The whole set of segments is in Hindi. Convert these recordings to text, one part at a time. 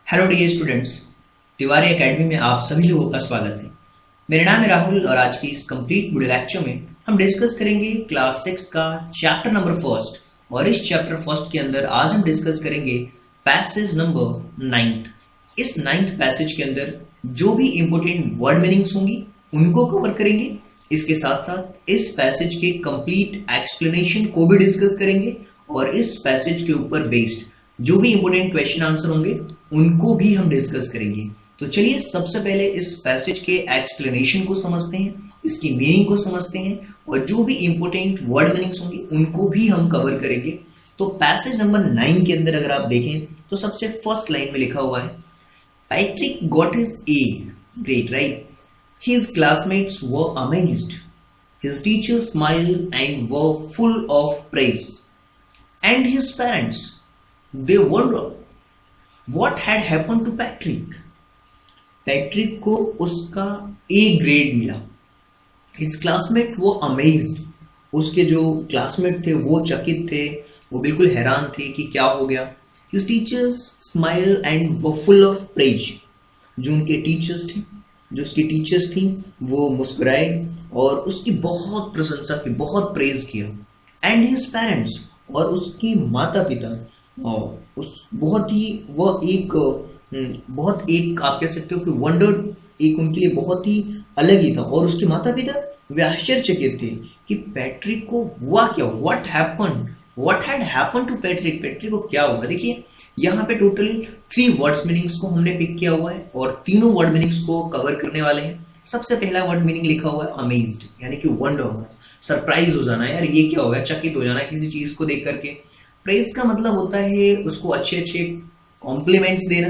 Hello dear students, Tiwari academy में आप सभी लोगों का स्वागत है। मेरा नाम है राहुल और आज की इस कंप्लीट वीडियो लेक्चर में हम डिस्कस करेंगे क्लास 6 का चैप्टर नंबर फर्स्ट। और इस चैप्टर फर्स्ट के अंदर आज हम डिस्कस करेंगे पैसेज नंबर 9th। इस 9th पैसेज के अंदर जो भी इंपॉर्टेंट वर्ड मीनिंग्स होंगी उनको कवर करेंगे। इसके साथ साथ इस पैसेज के कंप्लीट एक्सप्लेनेशन को भी डिस्कस करेंगे और इस पैसेज के ऊपर बेस्ड जो भी इंपॉर्टेंट क्वेश्चन आंसर होंगे उनको भी हम डिस्कस करेंगे। तो चलिए सबसे पहले इस पैसेज के एक्सप्लेनेशन को समझते हैं, इसकी मीनिंग को समझते हैं और जो भी इंपॉर्टेंट वर्ड मीनिंग्स होंगे उनको भी हम कवर करेंगे। तो पैसेज नंबर 9 के अंदर अगर आप देखें तो सबसे फर्स्ट लाइन में लिखा हुआ है, Patrick got his a great right, his classmates were amazed, his teacher smiled and were full of praise and his parents they wondered what had happened to Patrick. Patrick को उसका ए ग्रेड मिला। His classmates were amazed. उसके जो क्लासमेट थे वो चकित थे, वो बिल्कुल हैरान थे कि क्या हो गया। His teachers smiled and were full of praise. जो उनके टीचर्स थे, जो उसकी टीचर्स थी वो मुस्कुराए और उसकी बहुत प्रशंसा की, बहुत प्रेज किया। And his parents, और उसकी माता पिता और उस बहुत एक आप कह सकते हो कि वंडर्ड, एक उनके लिए बहुत ही अलग ही था। और उसके माता पिता वे आश्चर्यचकित थे कि पैट्रिक को हुआ क्या, what had happen to Patrick, Patrick को क्या हुआ। देखिए यहाँ पे टोटल 3 वर्ड्स मीनिंग्स को हमने पिक किया हुआ है और तीनों वर्ड मीनिंग्स को कवर करने वाले हैं। सबसे पहला वर्ड मीनिंग लिखा हुआ है अमेज्ड, यानी कि वंडर होना, सरप्राइज हो जाना, यार ये क्या हो गया, चकित हो जाना किसी चीज को देख करके। प्रेज का मतलब होता है उसको अच्छे अच्छे कॉम्प्लीमेंट्स देना,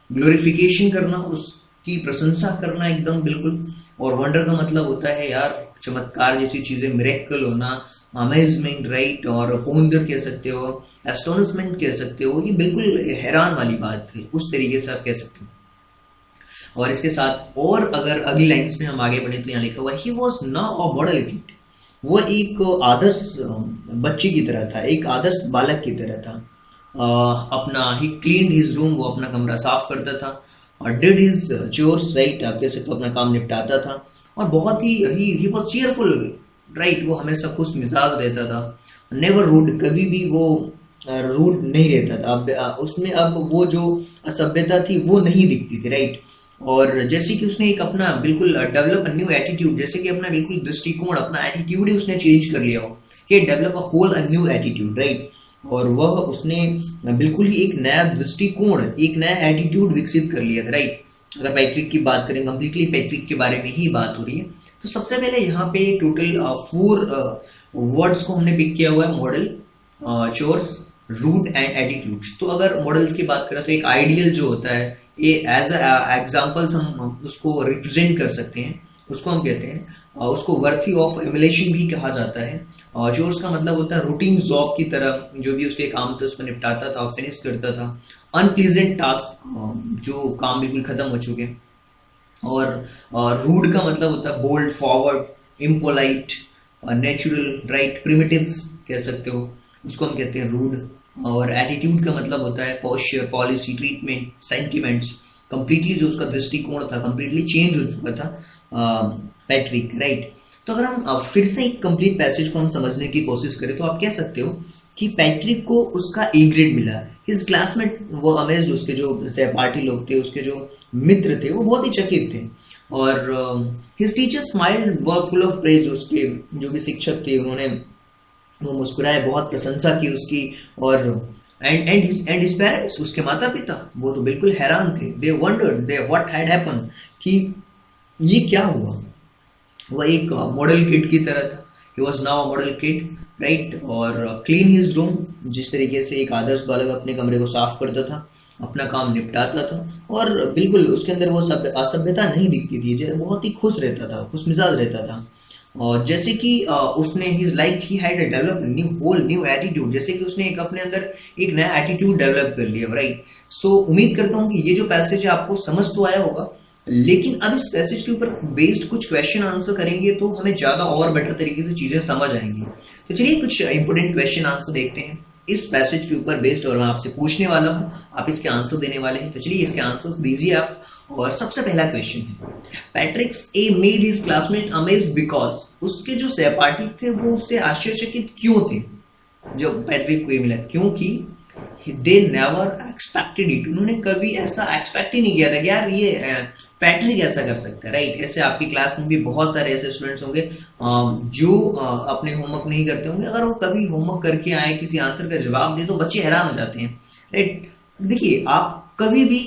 ग्लोरिफिकेशन करना, उसकी प्रशंसा करना एकदम बिल्कुल। और वंडर का मतलब होता है यार चमत्कार जैसी चीजें, मिरेकल होना, अमेजमेंट राइट, और वंडर कह सकते हो, एस्टोनिशमेंट कह सकते हो, ये बिल्कुल हैरान वाली बात है, उस तरीके से आप कह सकते हो। और इसके साथ और अगर अगली लाइन्स में हम आगे बढ़े तो यहाँ लिखा हुआ है, he was now a model kid, वो एक आदर्श बच्चे की तरह था, एक आदर्श बालक की तरह था। अपना ही क्लीन्ड हिज रूम, वो अपना कमरा साफ करता था, और डिड हिज चोर्स राइट, आप कह सकते हो अपना काम निपटाता था। और बहुत ही वाज चीयरफुल राइट, वो हमेशा खुश मिजाज रहता था। नेवर रूड, कभी भी वो रूड नहीं रहता था। अब उसमें अब वो जो असभ्यता थी वो नहीं दिखती थी राइट। और जैसे कि उसने एक अपना बिल्कुल डेवलप न्यू एटीट्यूड, जैसे कि अपना बिल्कुल दृष्टिकोण, अपना एटीट्यूड ही उसने चेंज कर लिया हो, कि develop a whole new attitude right. और वह उसने बिल्कुल ही एक नया दृष्टिकोण, एक नया एटीट्यूड विकसित कर लिया था राइट। अगर पैट्रिक की बात करें, कंप्लीटली पैट्रिक के बारे में ही बात हो रही है। तो सबसे पहले यहाँ पे टोटल 4 वर्ड्स को हमने पिक किया हुआ है, model, chores, root and attitudes. तो अगर मॉडल्स की बात करें तो एक आइडियल जो होता है, ये एज एग्जाम्पल्स हम उसको रिप्रेजेंट कर सकते हैं, उसको हम कहते हैं, उसको वर्थी ऑफ एमुलेशन भी कहा जाता है। और चोर्स का मतलब होता है रूटीन जॉब की तरह, जो भी उसके काम थे उसको निपटाता था, फिनिश करता था। अनप्लीजेंट टास्क, जो काम बिल्कुल खत्म हो चुके। और रूड का मतलब होता है bold, forward, impolite, natural right, primitives कह सकते हो, उसको हम कहते हैं रूड। और एटीट्यूड का मतलब होता है posture, policy, treatment, sentiments. Completely जो उसका दृष्टिकोण था कंप्लीटली चेंज हो चुका था पैट्रिक राइट। तो अगर हम फिर से एक कंप्लीट पैसेज को हम समझने की कोशिश करें तो आप कह सकते हो कि पैट्रिक को उसका ए ग्रेड मिला। हिज क्लासमेट वो अमेज्ड, उसके जो सहपाठी लोग थे, उसके जो मित्र थे वो बहुत ही चकित थे। और his teacher smiled were full of praise, उसके जो भी शिक्षक थे उन्होंने वो मुस्कुराए, बहुत प्रशंसा की उसकी। और एंड हिज पेरेंट्स, उसके माता पिता, वो तो बिल्कुल हैरान थे। They wondered they what had happen, कि ये क्या हुआ। वह एक मॉडल किड की तरह था, he was now a model kid right. और क्लीन हिज रूम, जिस तरीके से एक आदर्श बालक अपने कमरे को साफ करता था, अपना काम निपटाता था, और बिल्कुल उसके अंदर वो असभ्यता नहीं दिखती थी, बहुत ही खुश रहता था, खुश मिजाज रहता था। और जैसे कि उसने he had develop new attitude, जैसे कि उसने एक अपने अंदर एक नया एटीट्यूड डेवलप कर लिया राइट। सो उम्मीद करता हूँ कि ये जो पैसेज है आपको समझ तो आया होगा, लेकिन अब इस पैसेज के ऊपर बेस्ड कुछ क्वेश्चन आंसर करेंगे तो हमें ज्यादा और बेटर तरीके से चीजें समझ आएंगी। तो चलिए कुछ इंपोर्टेंट क्वेश्चन आंसर देखते हैं। इस पैसेज के ऊपर बेस्ड और मैं आपसे पूछने वाला हूँ, आप इसके आंसर देने वाले हैं। तो चलिए इसके आंसर्स दीजिए आप। और सबसे पहला क्वेश्चन है, पैट्रिक्स ए made his classmate amazed because, उसके जो सहपाठी थे वो उससे आश्चर्यचकित क्यों थे जब पैट्रिक को ये मिला, क्योंकि दे नेवर एक्सपेक्टेड इट, उन्होंने कभी ऐसा एक्सपेक्ट ही नहीं किया था कि यार ये पैट्रिक ऐसा कर सकता है, राइट। ऐसे आपकी क्लास में भी बहुत सारे ऐसे स्टूडेंट्स होंगे जो अपने होमवर्क नहीं करते होंगे, अगर वो कभी होमवर्क करके आए, किसी आंसर का जवाब दे तो बच्चे हैरान हो जाते हैं, राइट। देखिए आप कभी भी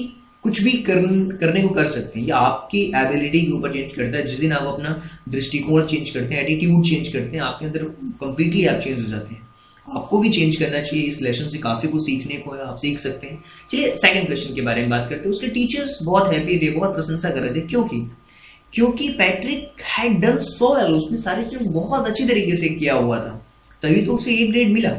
कुछ भी करने को कर सकते हैं, या आपकी एबिलिटी के ऊपर चेंज करता है। जिस दिन आप अपना दृष्टिकोण चेंज करते हैं, एटीट्यूड चेंज करते हैं, आपके अंदर कंप्लीटली आप चेंज हो जाते हैं। आपको भी चेंज करना चाहिए, इस लेसन से काफी कुछ सीखने को है, आप सीख सकते हैं। चलिए सेकंड क्वेश्चन के बारे में बात करते हैं। उसके टीचर्स बहुत हैप्पी थे, बहुत प्रशंसा कर रहे थे, क्योंकि Patrick had done so well, उसने सारी चीज बहुत अच्छी तरीके से किया हुआ था, तभी तो उसे ए ग्रेड मिला।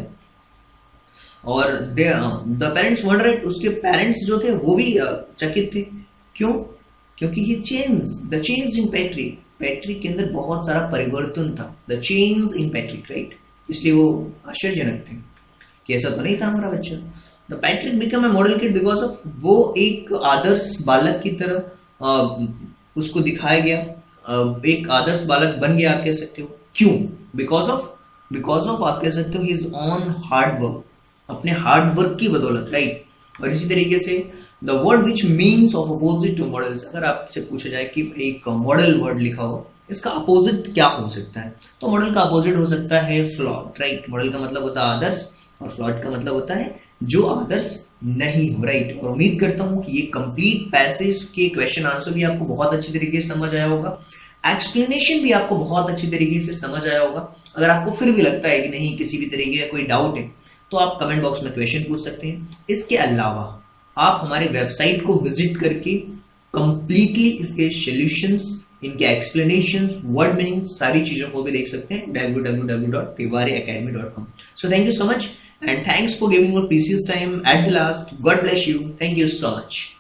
और द पेरेंट्स वंडर, उसके पेरेंट्स जो थे वो भी चकित थे। क्योंकि ये द चेंज इन पैट्रिक के अंदर बहुत सारा परिवर्तन था, the change in Patrick, right. इसलिए वो आश्चर्यजनक थे कि ऐसा तो नहीं था हमारा बच्चा। The Patrick become a model kid because of, वो एक आदर्श बालक की तरह उसको दिखाया गया, एक आदर्श बालक बन गया, आप कह सकते हो। क्यों? बिकॉज ऑफ आप कह सकते हो हिज ऑन हार्ड वर्क, अपने हार्ड वर्क की बदौलत, राइट। और इसी तरीके से the word which means of opposite to models, अगर आपसे पूछा जाए कि एक मॉडल वर्ड लिखा हो, इसका अपोजिट क्या हो सकता है, तो मॉडल का अपोजिट हो सकता है फ्लॉट, राइट। मॉडल का मतलब होता है आदर्श और फ्लॉट का मतलब होता है जो आदर्श नहीं हो, राइट। और उम्मीद करता हूं कि ये कंप्लीट पैसेज के क्वेश्चन आंसर भी आपको बहुत अच्छी तरीके से समझ आया होगा, एक्सप्लेनेशन भी आपको बहुत अच्छी तरीके से समझ आया होगा। अगर आपको फिर भी लगता है कि नहीं, किसी भी तरीके का कोई डाउट है, तो आप कमेंट बॉक्स में क्वेश्चन पूछ सकते हैं। इसके अलावा आप हमारे वेबसाइट को विजिट करके कंप्लीटली इसके सॉल्यूशंस, इनके एक्सप्लेनेशंस, वर्ड मीनिंग, सारी चीजों को भी देख सकते हैं www.tiwariacademy.com। So thank you so much and thanks for giving your precious time at the last. God bless you. Thank you so much.